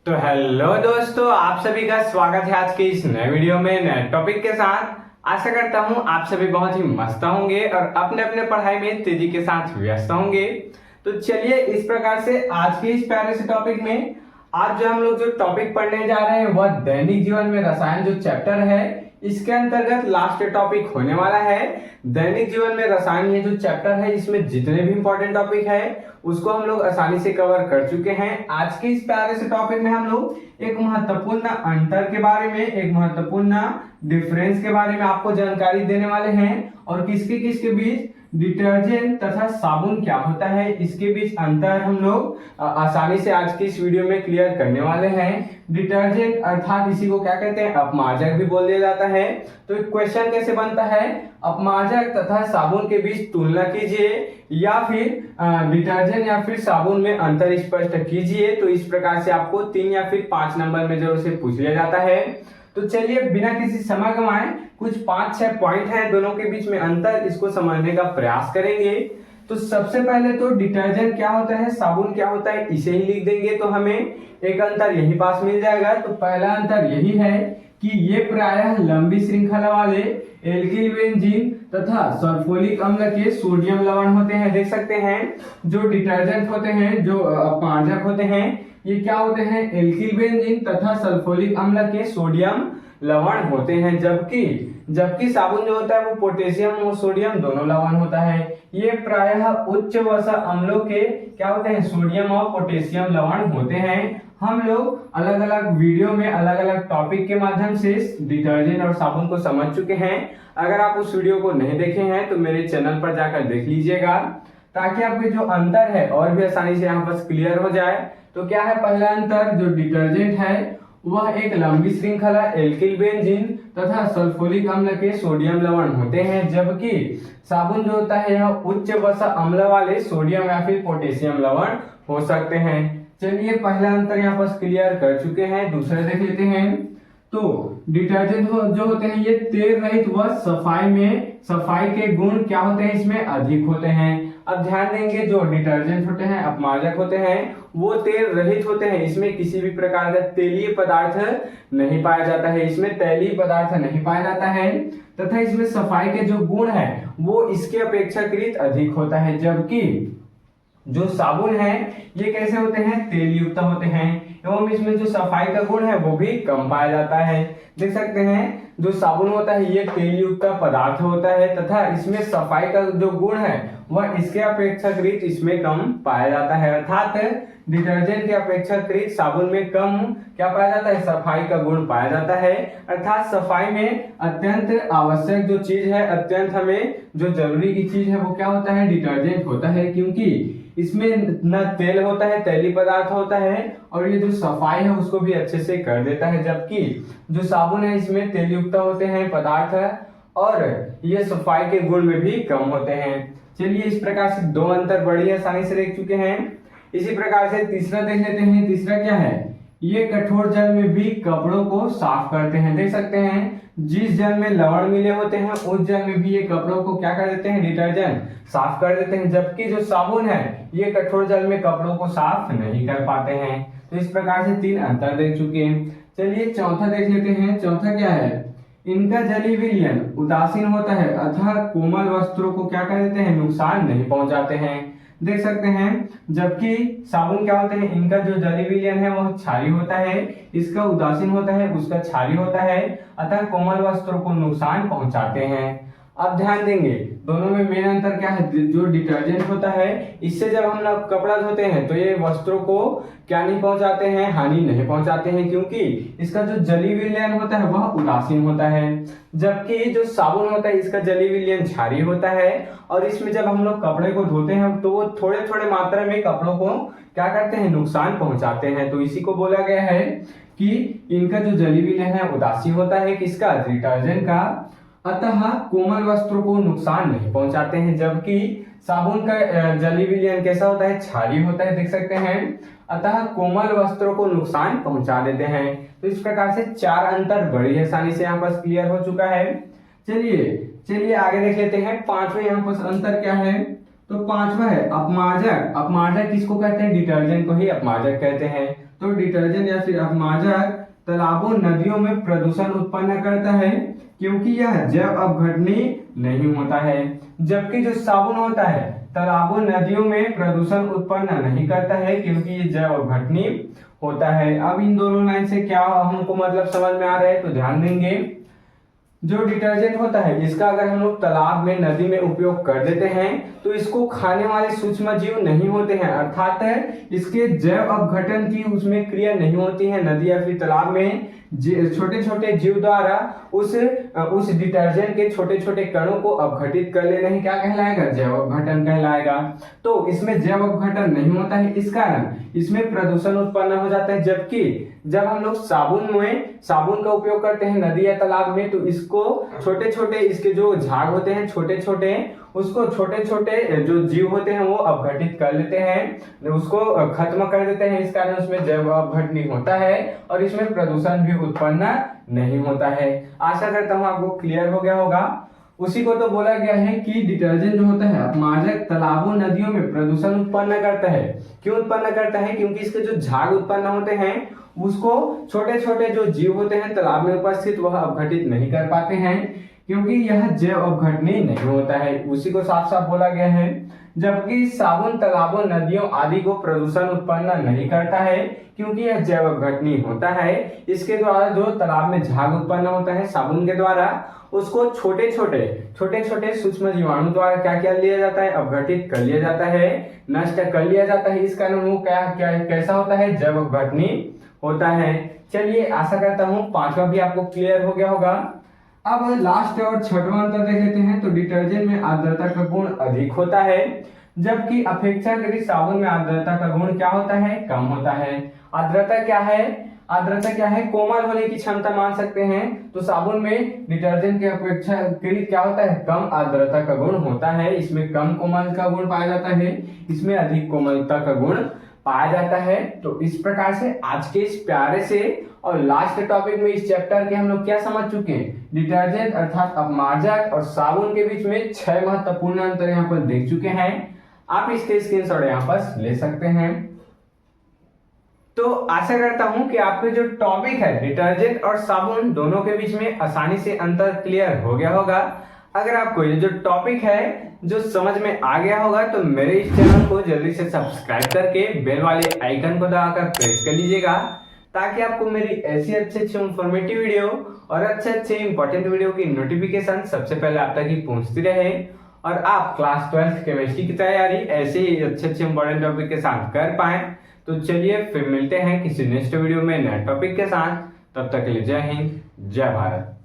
तो हेलो दोस्तों, आप सभी का स्वागत है आज के इस नए वीडियो में नए टॉपिक के साथ। आशा करता हूं आप सभी बहुत ही मस्त होंगे और अपने अपने पढ़ाई में तेजी के साथ व्यस्त होंगे। तो चलिए इस प्रकार से आज के इस प्यारे से टॉपिक में आज जो हम लोग जो टॉपिक पढ़ने जा रहे हैं वह दैनिक जीवन में रसायन जो चैप्टर है इसके अंतर्गत लास्ट टॉपिक होने वाला है। दैनिक जीवन में रसायन ये जो चैप्टर है इसमें जितने भी इंपॉर्टेंट टॉपिक है उसको हम लोग आसानी से कवर कर चुके हैं। आज के इस प्यारे से टॉपिक में हम लोग एक महत्वपूर्ण अंतर के बारे में, एक महत्वपूर्ण डिफरेंस के बारे में आपको जानकारी देने वाले हैं और किसके किसके बीच डिटर्जेंट तथा साबुन क्या होता है इसके बीच अंतर हम लोग आसानी से आज की इस वीडियो में क्लियर करने वाले हैं। डिटर्जेंट अर्थात इसी को क्या कहते हैं, अपमार्जक भी बोल दिया जाता है। तो क्वेश्चन कैसे बनता है, अपमार्जक तथा साबुन के बीच तुलना कीजिए या फिर डिटर्जेंट या फिर साबुन में अंतर स्पष्ट कीजिए। तो इस प्रकार से आपको 3 या फिर 5 नंबर में जरूर से पूछ लिया जाता है। तो चलिए बिना किसी समय गंवाए कुछ 5-6 पॉइंट हैं दोनों के बीच में अंतर, इसको समझने का प्रयास करेंगे। तो सबसे पहले तो डिटर्जेंट क्या होता है, साबुन क्या होता है, इसे ही लिख देंगे तो हमें एक अंतर यही पास मिल जाएगा। तो पहला अंतर यही है कि ये प्रायः लंबी श्रृंखला वाले एल्किल बेंजीन तथा सल्फ्यूरिक अम्ल के सोडियम लवण होते हैं। देख सकते हैं जो डिटर्जेंट होते हैं, जो अपमार्जक होते हैं, ये क्या होते हैं, एल्किल बेंजीन तथा सल्फ्यूरिक अम्ल के सोडियम लवण होते हैं। जबकि साबुन जो होता है वो पोटेशियम और सोडियम दोनों लवण होता है। ये प्रायः उच्च वसा अम्लों के क्या होते हैं, सोडियम और पोटेशियम लवण होते हैं। हम लोग अलग अलग वीडियो में अलग अलग टॉपिक के माध्यम से डिटर्जेंट और साबुन को समझ चुके हैं। अगर आप उस वीडियो को नहीं देखे हैं तो मेरे चैनल पर जाकर देख लीजिएगा ताकि आपके जो अंतर है और भी आसानी से यहाँ पर क्लियर हो जाए। तो क्या है पहला अंतर, जो डिटर्जेंट है वह एक लंबी श्रृंखला एल्किल बेंजीन तथा सल्फ्यूरिक अम्ल के सोडियम लवण होते हैं, जबकि साबुन जो होता है यह उच्च वसा अम्ल वाले सोडियम या फिर पोटेशियम लवण हो सकते हैं। चलिए पहला अंतर यहाँ पर क्लियर कर चुके हैं। दूसरा देख लेते हैं। तो डिटर्जेंट जो होते हैं ये तेल रहित व सफाई के गुण क्या होते हैं, इसमें अधिक होते हैं। अब ध्यान देंगे जो डिटर्जेंट होते हैं, अपमार्जक होते हैं, वो तेल रहित होते हैं। इसमें किसी भी प्रकार का तेलीय पदार्थ नहीं पाया जाता है, इसमें तैलीय पदार्थ नहीं पाया जाता है तथा इसमें सफाई के जो गुण है वो इसके अपेक्षाकृत अधिक होता है। जबकि जो साबुन है ये कैसे होते हैं, तेल युक्त होते हैं एवं इसमें जो सफाई का गुण है वो भी कम पाया जाता है। देख सकते हैं जो साबुन होता है ये तेल युक्त पदार्थ होता है तथा इसमें सफाई का जो गुण है वह इसके अपेक्षाकृत इसमें कम पाया जाता है। अर्थात डिटर्जेंट के अपेक्षाकृत साबुन में कम क्या पाया जाता है, सफाई का गुण पाया जाता है। अर्थात सफाई में अत्यंत आवश्यक जो चीज है, अत्यंत हमें जो जरूरी की चीज है वो क्या होता है, डिटर्जेंट होता है, क्योंकि इसमें न तेल होता है, तैलीय पदार्थ होता है और ये जो सफाई है उसको भी अच्छे से कर देता है। जबकि जो साबुन है इसमें तेल युक्त होते हैं पदार्थ और ये सफाई के गुण में भी कम होते हैं। चलिए इस प्रकार से 2 अंतर बड़ी आसानी से देख चुके हैं। इसी प्रकार से तीसरा देख लेते हैं। तीसरा क्या है, ये कठोर जल में भी कपड़ों को साफ करते हैं। देख सकते हैं जिस जल में लवण मिले होते हैं उस जल में भी ये कपड़ों को क्या कर देते हैं, डिटर्जेंट साफ कर देते हैं। जबकि जो साबुन है ये कठोर जल में कपड़ों को साफ नहीं कर पाते हैं। तो इस प्रकार से 3 अंतर देख चुके हैं। चलिए चौथा देख लेते हैं। चौथा क्या है, इनका जलीय विलयन उदासीन होता है अथवा कोमल वस्त्रों को क्या कर देते हैं, नुकसान नहीं पहुंचाते हैं। देख सकते हैं जबकि साबुन क्या होते हैं, इनका जो जलीय विलयन है वह क्षारीय होता है, इसका उदासीन होता है, उसका क्षारीय होता है, अतः कोमल वस्त्रों को नुकसान पहुंचाते हैं। अब ध्यान देंगे दोनों में मेन अंतर क्या है, जो डिटर्जेंट होता है इससे जब हम लोग कपड़ा धोते हैं तो ये वस्त्रों को क्या नहीं पहुंचाते हैं, हानि नहीं पहुंचाते हैं, क्योंकि इसका जो जलीय विलयन होता है वह उदासीन होता है। जबकि जो साबुन होता है इसका जलीय विलयन क्षारीय होता है और इसमें जब हम लोग कपड़े को धोते हैं तो वो थोड़े थोड़े मात्रा में कपड़ों को क्या करते हैं, नुकसान पहुंचाते हैं। तो इसी को बोला गया है कि इनका जो जलीय विलयन है उदासीन होता है, किसका, डिटर्जेंट का, अतः कोमल वस्त्रों को नुकसान नहीं पहुंचाते हैं। जबकि साबुन का जलीय विलयन कैसा होता है, क्षारीय होता है, देख सकते हैं, अतः कोमल वस्त्रों को नुकसान पहुंचा देते हैं। तो इस प्रकार से 4 अंतर बड़ी आसानी से यहाँ पर क्लियर हो चुका है। चलिए आगे देख लेते हैं। 5वां यहाँ पर अंतर क्या है, तो 5वां है अपमार्जक। अपमार्जक किसको कहते हैं, डिटर्जेंट को ही अपमार्जक कहते हैं। तो डिटर्जेंट या फिर अपमार्जक तालाबों नदियों में प्रदूषण उत्पन्न करता है क्योंकि यह जैव अपघटनीय नहीं होता है, जबकि जो साबुन होता है तालाबों नदियों में प्रदूषण उत्पन्न नहीं करता है क्योंकि ये जैव अपघटनीय होता है। अब इन दोनों लाइन से क्या हमको मतलब समझ में आ रहा है, तो ध्यान देंगे। जो डिटर्जेंट होता है इसका अगर हम लोग तालाब में नदी में उपयोग कर देते हैं तो इसको खाने वाले सूक्ष्म जीव नहीं होते हैं, अर्थात इसके जैव अपघटन की उसमें क्रिया नहीं होती है। नदी या फिर तालाब में छोटे छोटे जीव द्वारा उस डिटर्जेंट के छोटे छोटे कणों को अपघटित कर लेना ही क्या कहलाएगा, जैव अपघटन कहलाएगा। तो इसमें जैव अपघटन नहीं होता है, इस कारण इसमें प्रदूषण उत्पन्न हो जाता है। जबकि जब हम लोग साबुन का उपयोग करते हैं नदी या तालाब में तो इसको छोटे छोटे इसके जो झाग होते हैं छोटे छोटे, उसको छोटे छोटे जो जीव होते हैं वो अपघटित कर लेते हैं, उसको खत्म कर देते हैं। इस कारण उसमें जैव अपघटन होता है और इसमें प्रदूषण भी उत्पन्न नहीं होता है। आशा करता हूँ आपको क्लियर हो गया होगा। उसी को तो बोला गया है कि डिटर्जेंट जो होता है अपमार्जक तालाबों नदियों में प्रदूषण उत्पन्न करता है। क्यों उत्पन्न करता है, क्योंकि इसके जो झाग उत्पन्न होते हैं उसको छोटे छोटे जो जीव होते हैं तालाब में उपस्थित वह अपघटित नहीं कर पाते हैं क्योंकि यह जैव अपघटनीय नहीं होता है। उसी को साफ साफ बोला गया है। जबकि साबुन तालाबों नदियों आदि को प्रदूषण उत्पन्न नहीं करता है क्योंकि यह जैव अपघटनीय होता है। इसके द्वारा जो तालाब में झाग उत्पन्न होता है साबुन के द्वारा उसको छोटे छोटे सूक्ष्म जीवाणु द्वारा क्या किया लिया जाता है, अपघटित कर लिया जाता है, नष्ट कर लिया जाता है। इस कारण वो कैसा होता है, जैव अपघटनीय होता है। चलिए आशा करता हूँ पांचवा भी आपको क्लियर हो गया होगा। अब लास्ट और छठवां अंतर देख लेते हैं। तो डिटर्जेंट में आर्द्रता का गुण अधिक होता है जबकि अपेक्षाकृत साबुन में आर्द्रता का गुण क्या होता है, कम होता है। आर्द्रता क्या है, कोमल होने की क्षमता मान सकते हैं। तो साबुन में डिटर्जेंट के अपेक्षाकृत क्या होता है, कम आर्द्रता का गुण होता है। इसमें कम कोमल का गुण पाया जाता है, इसमें अधिक कोमलता का गुण पाया जाता है। तो इस प्रकार से आज के इस प्यारे से और लास्ट टॉपिक में इस चैप्टर के हम लोग क्या समझ चुके हैं, डिटर्जेंट अर्थात अपमार्जक और साबुन के बीच में 6 महत्वपूर्ण अंतर यहाँ पर देख चुके हैं। आप इसके स्क्रीनशॉट यहाँ पर ले सकते हैं। तो आशा करता हूं कि आपके जो टॉपिक है डिटर्जेंट और साबुन दोनों के बीच में आसानी से अंतर क्लियर हो गया होगा। अगर आपको ये जो टॉपिक है जो समझ में आ गया होगा तो मेरे इस चैनल को जल्दी से सब्सक्राइब करके बेल वाले आइकन को दबाकर प्रेस कर लीजिएगा ताकि आपको मेरी ऐसी अच्छे इंफॉर्मेटिव वीडियो और अच्छे इंपॉर्टेंट वीडियो की नोटिफिकेशन सबसे पहले आप तक ही पहुंचती रहे और आप क्लास 12 केमिस्ट्री की तैयारी ऐसे ही अच्छे इंपॉर्टेंट टॉपिक के साथ कर पाए। तो चलिए फिर मिलते हैं किसी नेक्स्ट वीडियो में नए टॉपिक के साथ। तब तक के लिए जय हिंद, जय भारत।